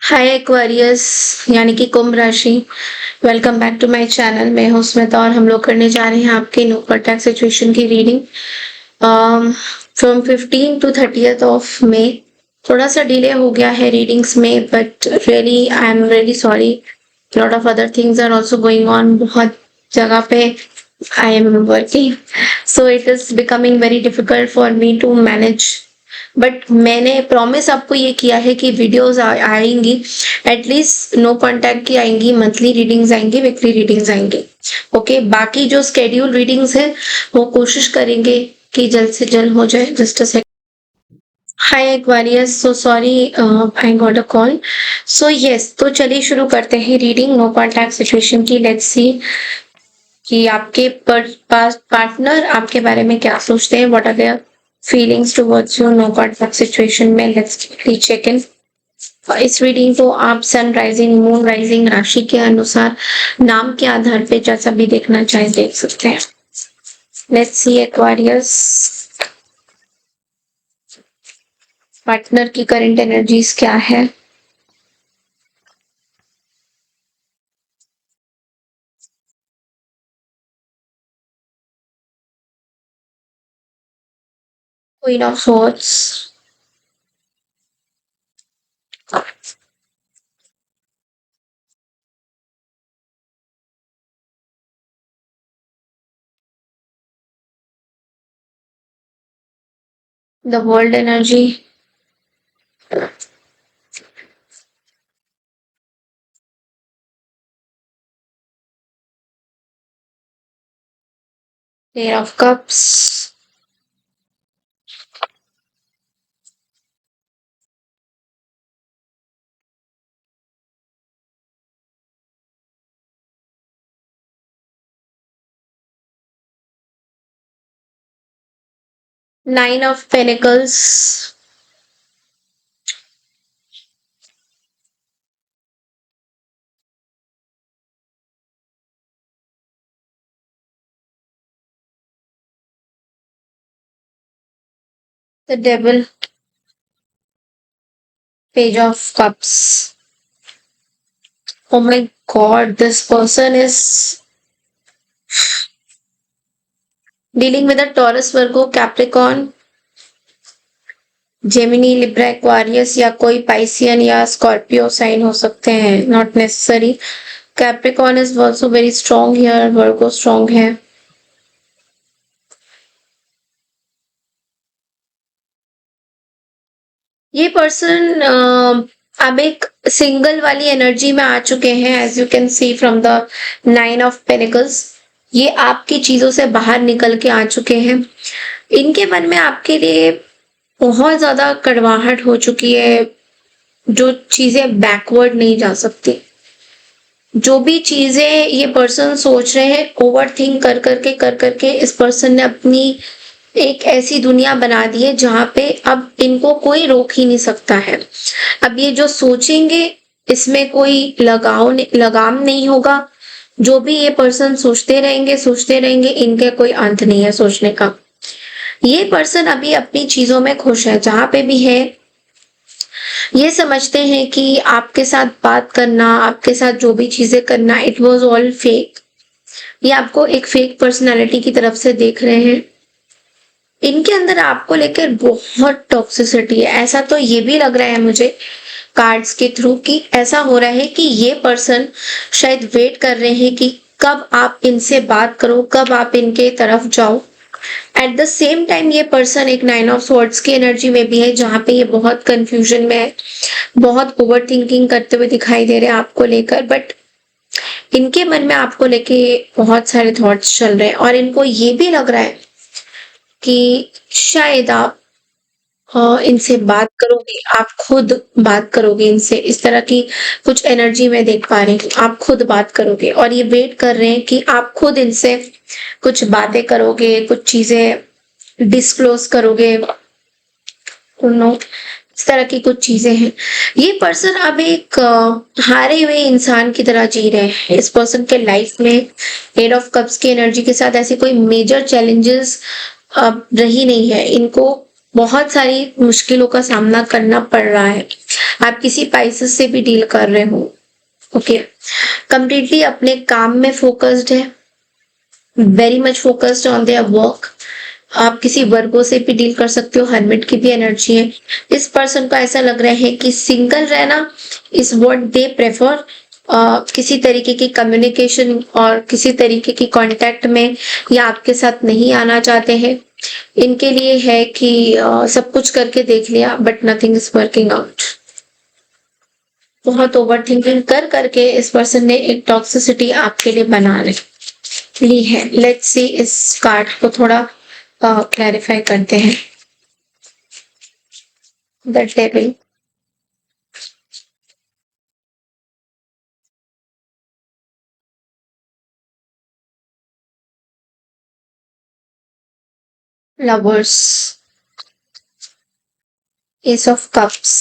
हाय Aquarius यानी कि कुंभ राशि। Welcome back to my channel. मैं हूं स्मिता और हम लोग करने जा रहे हैं आपके नो कॉन्टैक्ट सिचुएशन की reading from 15 to 30th of May. थोड़ा सा डिले हो गया है रीडिंग्स में, but really I am really sorry. Lot of other things are also going on. बहुत जगह पे I am working, so it is becoming very difficult for me to manage. But मैंने प्रॉमिस आपको ये किया है कि वीडियोस आएंगी, एटलीस्ट नो कांटेक्ट की आएंगी, मंथली रीडिंग्स आएंगी, वीकली रीडिंग्स आएंगी। ओके, बाकी जो स्केड्यूल रीडिंग्स है वो कोशिश करेंगे कि जल्द से जल्द हो जाए। Just a second. Hi Aquarius, so sorry I got a call. So yes, तो चलिए शुरू करते हैं रीडिंग नो कांटेक्ट सिचुएशन की। लेट्स सी कि आपके पार्टनर आपके बारे में क्या सोचते हैं। What are their feelings towards you no contact situation में। Let's quickly check in. इस रीडिंग को आप सन राइजिंग, मून राइजिंग, राशि के अनुसार, नाम के आधार पे जैसा भी देखना चाहे देख सकते हैं। लेट्स सी एक्वेरियस, पार्टनर की करंट एनर्जीज क्या है। Queen of swords, the world energy, pair of cups, nine of panicles, the devil, page of cups. Oh my God, this person is dealing with a Taurus, Virgo, Capricorn, Gemini, Libra, Aquarius या कोई Piscean या Scorpio sign हो सकते हैं। Not necessary. Capricorn is also very strong here, Virgo strong है। ये person अब एक सिंगल वाली एनर्जी में आ चुके हैं, as you can see from the nine of pentacles. ये आपकी चीजों से बाहर निकल के आ चुके हैं। इनके मन में आपके लिए बहुत ज्यादा कड़वाहट हो चुकी है। जो चीजें बैकवर्ड नहीं जा सकती, जो भी चीजें ये पर्सन सोच रहे हैं, ओवर थिंक कर करके इस पर्सन ने अपनी एक ऐसी दुनिया बना दी है जहां पे अब इनको कोई रोक ही नहीं सकता है। अब ये जो सोचेंगे इसमें कोई लगाम नहीं होगा। जो भी ये पर्सन सोचते रहेंगे, इनके कोई अंत नहीं है सोचने का। ये पर्सन अभी अपनी चीजों में खुश है, जहां पे भी है। ये समझते हैं कि आपके साथ बात करना, आपके साथ जो भी चीजें करना, इट वॉज ऑल फेक। ये आपको एक फेक पर्सनालिटी की तरफ से देख रहे हैं। इनके अंदर आपको लेकर बहुत टॉक्सिसिटी है। ऐसा तो ये भी लग रहा है मुझे कार्ड्स के थ्रू कि ऐसा हो रहा है कि ये पर्सन शायद वेट कर रहे हैं कि कब आप इनसे बात करो, कब आप इनके तरफ जाओ। एट द सेम टाइम ये पर्सन एक नाइन ऑफ स्वॉर्ड्स की एनर्जी में भी है, जहां पे ये बहुत कंफ्यूजन में है, बहुत ओवर थिंकिंग करते हुए दिखाई दे रहे हैं आपको लेकर। बट इनके मन में आपको लेके बहुत सारे थॉट्स चल रहे हैं और इनको ये भी लग रहा है कि शायद आप इनसे बात करोगे, आप खुद बात करोगे इनसे। इस तरह की कुछ एनर्जी में देख पा रही हूँ, आप खुद बात करोगे और ये वेट कर रहे हैं कि आप खुद इनसे कुछ बातें करोगे, कुछ चीजें डिस्क्लोज करोगे। नो, इस तरह की कुछ चीजें हैं। ये पर्सन अब एक हारे हुए इंसान की तरह जी रहे हैं। इस पर्सन के लाइफ में एट ऑफ कप्स की एनर्जी के साथ ऐसे कोई मेजर चैलेंजेस अब रही नहीं है। इनको बहुत सारी मुश्किलों का सामना करना पड़ रहा है। आप किसी पाइसेस से भी डील कर रहे हो। ओके, कंप्लीटली अपने काम में फोकस्ड है, very much focused on their work. आप किसी वर्गों से भी डील कर सकते हो, हर्मिट की भी एनर्जी है। इस पर्सन को ऐसा लग रहा है कि सिंगल रहना इज व्हाट दे प्रेफर। किसी तरीके की कम्युनिकेशन और किसी तरीके की कांटेक्ट में या आपके साथ नहीं आना चाहते हैं। इनके लिए है कि सब कुछ करके देख लिया but nothing is working out. बहुत ओवर थिंकिंग कर करके इस पर्सन ने एक टॉक्सिसिटी आपके लिए बना ली है। लेट्स सी इस कार्ड को थोड़ा क्लैरिफाई करते हैं। The devil, lovers, ace of cups,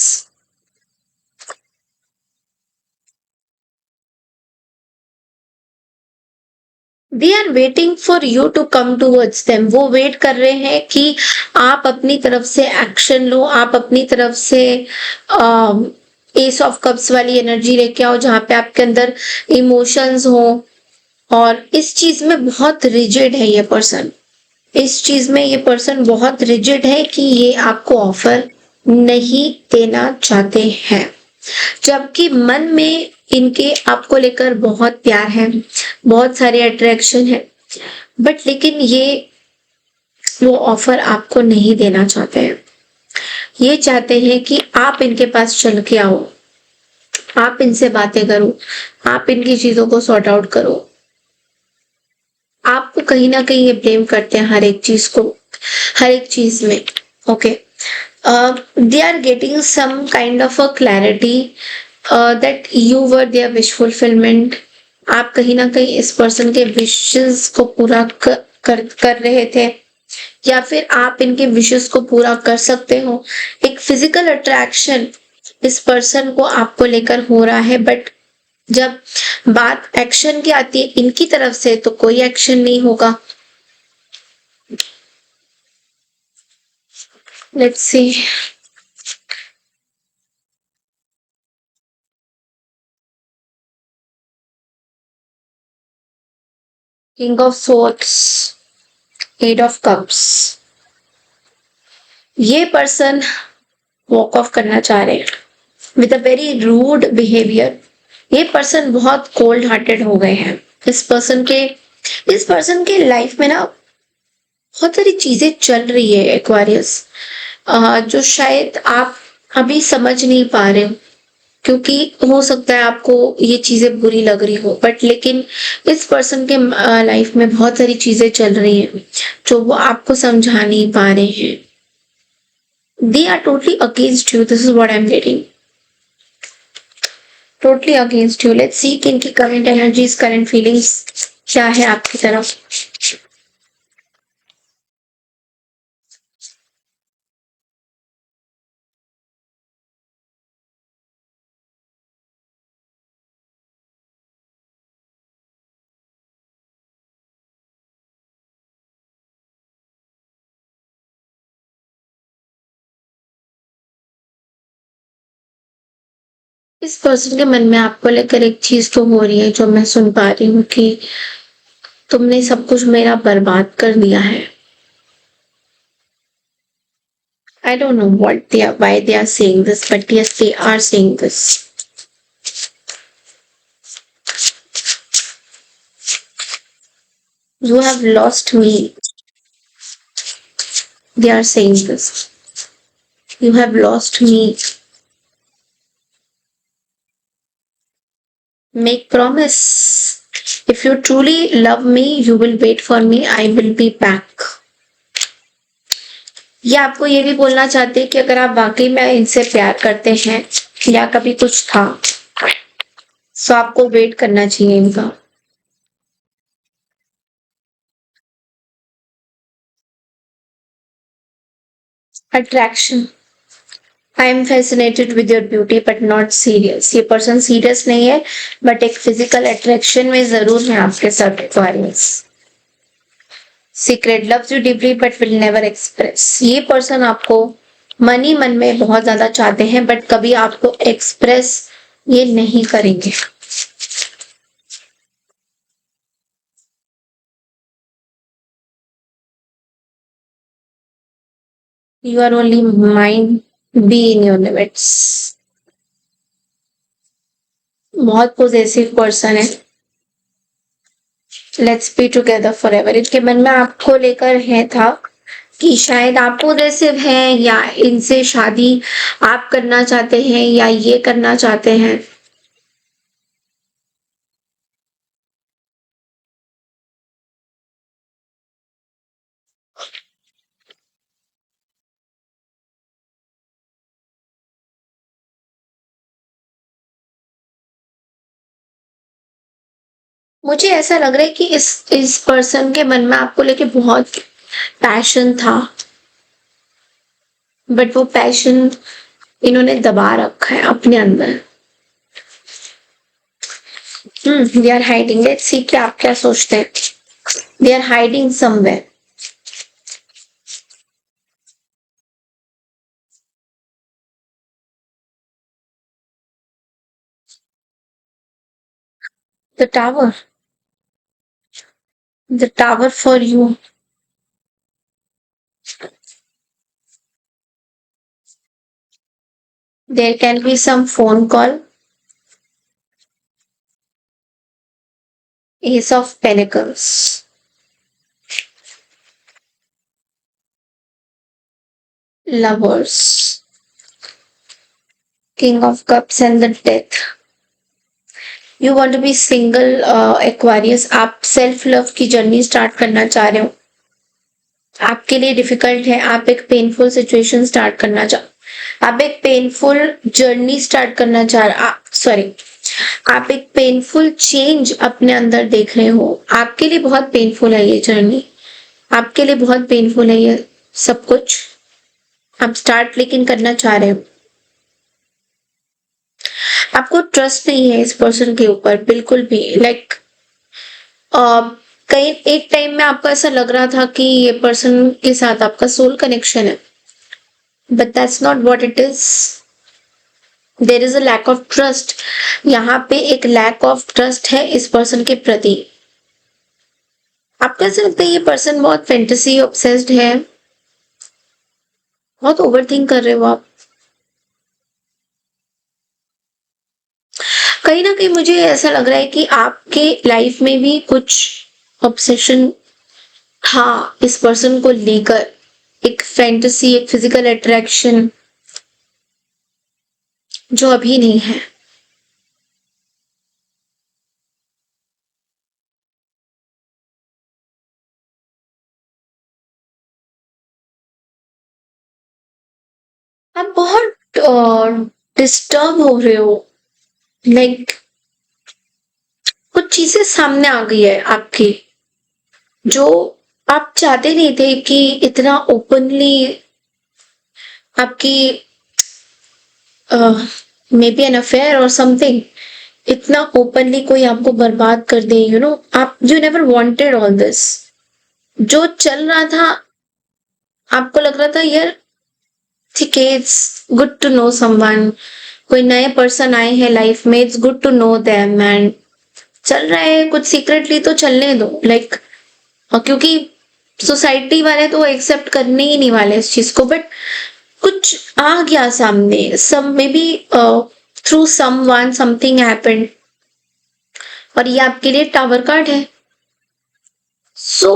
they are waiting for you to come towards them. वो वेट कर रहे हैं कि आप अपनी तरफ से एक्शन लो, आप अपनी तरफ से एस ऑफ कप्स वाली एनर्जी लेके आओ जहां पे आपके अंदर इमोशंस हो। और इस चीज में बहुत रिजिड है ये पर्सन, इस चीज में ये पर्सन बहुत रिजिड है कि ये आपको ऑफर नहीं देना चाहते हैं, जबकि मन में इनके आपको लेकर बहुत प्यार है, बहुत सारे अट्रैक्शन है, बट लेकिन ये वो ऑफर आपको नहीं देना चाहते हैं। ये चाहते हैं कि आप इनके पास चल के आओ, आप इनसे बातें करो, आप इनकी चीजों को सॉर्ट आउट करो। आपको कहीं ना कहीं ये ब्लेम करते हैं हर एक चीज को, हर एक चीज में। Okay, they are getting some kind of a clarity that you were there wish fulfilment. आप कहीं ना कहीं इस पर्सन के विशेस को पूरा कर रहे थे, या फिर आप इनके विशेस को पूरा कर सकते हो। एक फिजिकल अट्रैक्शन इस पर्सन को आपको लेकर हो रहा है, बट जब बात एक्शन की आती है इनकी तरफ से तो कोई एक्शन नहीं होगा। Let's see, king of swords, eight of cups. ये पर्सन वॉक ऑफ करना चाह रहे हैं with a very rude behaviour. ये पर्सन बहुत कोल्ड हार्टेड हो गए हैं। इस पर्सन के लाइफ में ना बहुत सारी चीजें चल रही है एक्वारियस, जो शायद आप अभी समझ नहीं पा रहे हो, क्योंकि हो सकता है आपको ये चीजें बुरी लग रही हो, बट लेकिन इस पर्सन के लाइफ में बहुत सारी चीजें चल रही हैं जो वो आपको समझा नहीं पा रहे हैं। They are totally against you, this is what I am getting, totally against you. Let's see कि इनकी करंट एनर्जीज, करंट फीलिंग्स क्या है आपकी तरफ। इस पर्सन के मन में आपको लेकर एक चीज तो हो रही है जो मैं सुन पा रही हूँ कि तुमने सब कुछ मेरा बर्बाद कर दिया है। I don't know why they are saying this, but yes, they are saying this. You have lost me. They are saying this. You have lost me. Make promise. If you truly love me, you will wait for me. I will be back. ये आपको ये भी बोलना चाहते हैं कि अगर आप वाकई में इनसे प्यार करते हैं या कभी कुछ था तो आपको वेट करना चाहिए इनका। Attraction, I am fascinated with your beauty but not serious. ये पर्सन सीरियस नहीं है बट एक फिजिकल अट्रैक्शन में जरूर है आपके साथ Aquarius. Secret, loves you deeply but will never express. ये पर्सन आपको मन ही मन में बहुत ज़्यादा चाहते हैं बट कभी आपको एक्सप्रेस ये नहीं करेंगे। You are only mind, be in your limits. बहुत पॉजिटिव पर्सन है। Let's be together forever. इनके मन में आपको लेकर है था कि शायद आप पॉजिटिव हैं या इनसे शादी आप करना चाहते हैं या ये करना चाहते हैं। मुझे ऐसा लग रहा है कि इस पर्सन के मन में आपको लेके बहुत पैशन था बट वो पैशन इन्होंने दबा रखा है अपने अंदर। They are hiding. Let's see कि आप क्या सोचते हैं। They are hiding somewhere. The tower. The tower for you. There can be some phone call. Ace of pentacles. Lovers. King of cups and the death. You want to be single Aquarius. आप self love की journey start करना चाह रहे हो। आपके लिए difficult है। आप एक पेनफुल सिचुएशन स्टार्ट करना चाह आप एक पेनफुल जर्नी स्टार्ट करना चाह सॉरी, आप एक पेनफुल चेंज अपने अंदर देख रहे हो। आपके लिए बहुत पेनफुल है ये जर्नी। आपके लिए बहुत पेनफुल है ये सब कुछ। आप स्टार्ट लेकिन करना चाह रहे हो। आपको ट्रस्ट नहीं है इस पर्सन के ऊपर बिल्कुल भी। लाइक कहीं एक टाइम में आपको ऐसा लग रहा था कि ये पर्सन के साथ आपका सोल कनेक्शन है but that's not what it is. There is a lack of trust. यहाँ पे एक लैक ऑफ ट्रस्ट है इस पर्सन के प्रति। आपको ऐसा लगता है ये पर्सन बहुत फैंटेसी ऑब्सेस्ड है। बहुत ओवर थिंक कर रहे हो आप। कहीं ना कहीं मुझे ऐसा लग रहा है कि आपके लाइफ में भी कुछ ऑब्सेशन था इस पर्सन को लेकर। एक फैंटेसी, एक फिजिकल अट्रैक्शन जो अभी नहीं है। आप बहुत डिस्टर्ब हो रहे हो। लाइक कुछ चीजें सामने आ गई है आपकी जो आप चाहते नहीं थे कि इतना ओपनली आपकी मे बी एन अफेयर और समथिंग, इतना ओपनली कोई आपको बर्बाद कर दे। आप you never wanted all this. जो चल रहा था आपको लग रहा था यार ठीक है, it's good to know someone. कोई नए पर्सन आए हैं लाइफ में, it's good to know them and चल रहा है कुछ सीक्रेटली तो चलने दो। लाइक क्योंकि सोसाइटी वाले तो एक्सेप्ट करने ही नहीं वाले इस चीज को बट कुछ आ गया सामने। Some maybe through someone something happened और ये आपके लिए टावर कार्ड है। सो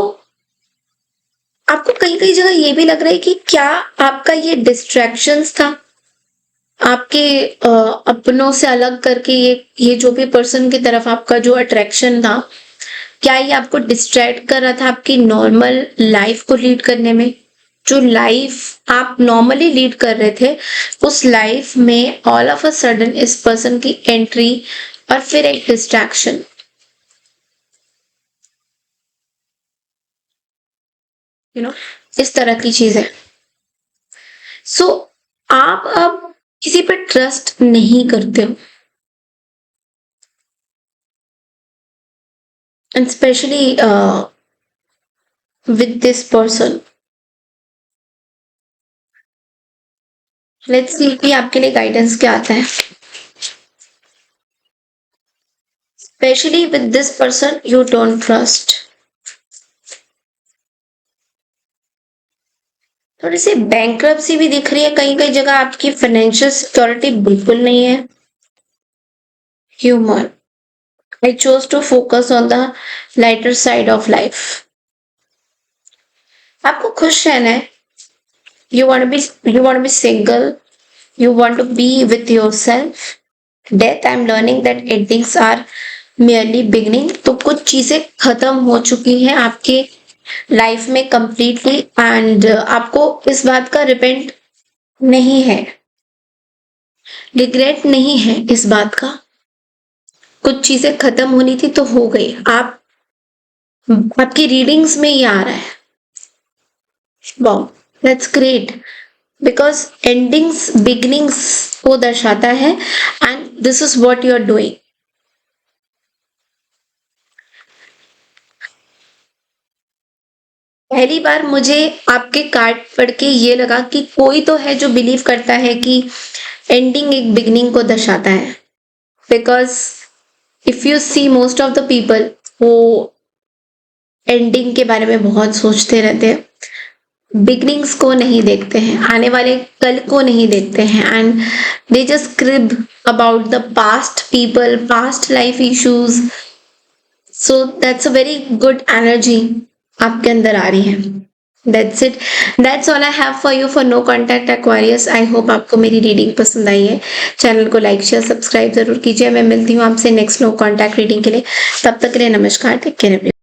आपको कहीं कहीं जगह ये भी लग रहा है कि क्या आपका ये डिस्ट्रैक्शंस था आपके अपनों से अलग करके। ये जो भी पर्सन की तरफ आपका जो अट्रैक्शन था, क्या ये आपको डिस्ट्रैक्ट कर रहा था आपकी नॉर्मल लाइफ को लीड करने में। जो लाइफ आप नॉर्मली लीड कर रहे थे उस लाइफ में ऑल ऑफ अ सडन इस पर्सन की एंट्री और फिर एक डिस्ट्रैक्शन, इस तरह की चीज है। सो आप अब किसी पर ट्रस्ट नहीं करते हो and specially with this person. Let's see कि आपके लिए गाइडेंस क्या आता है। Specially with this person you don't trust. थोड़ी सी बैंक्रप्सी भी दिख रही है, कहीं कहीं जगह आपकी फाइनेंशियल सिक्योरिटी बिल्कुल नहीं है। Humour, I chose to focus on the lighter side of life. आपको खुश रहना है। You want to be single. You want to be with yourself. Death, I'm learning that endings are merely beginning. तो कुछ चीजें खत्म हो चुकी हैं आपके लाइफ में completely and आपको इस बात का रिपेंट नहीं है, रिग्रेट नहीं है इस बात का। कुछ चीजें खत्म होनी थी तो हो गई। आपकी रीडिंग्स में ये आ रहा है। Wow, that's great, because endings beginnings को दर्शाता है and this is what you are doing. पहली बार मुझे आपके कार्ड पढ़ के ये लगा कि कोई तो है जो बिलीव करता है कि एंडिंग एक बिगिनिंग को दर्शाता है, because if you see most of the people वो एंडिंग के बारे में बहुत सोचते रहते हैं, बिगनिंग्स को नहीं देखते हैं, आने वाले कल को नहीं देखते हैं and they just crib about the past people, past life issues. So that's a very good energy आपके अंदर आ रही है। That's it, that's all I have for you for no contact Aquarius. I hope आपको मेरी reading पसंद आई है। Channel को लाइक शेयर सब्सक्राइब जरूर कीजिए। मैं मिलती हूँ आपसे नेक्स्ट नो कॉन्टैक्ट रीडिंग के लिए। तब तक के लिए नमस्कार, टेक केयर एवरीवन।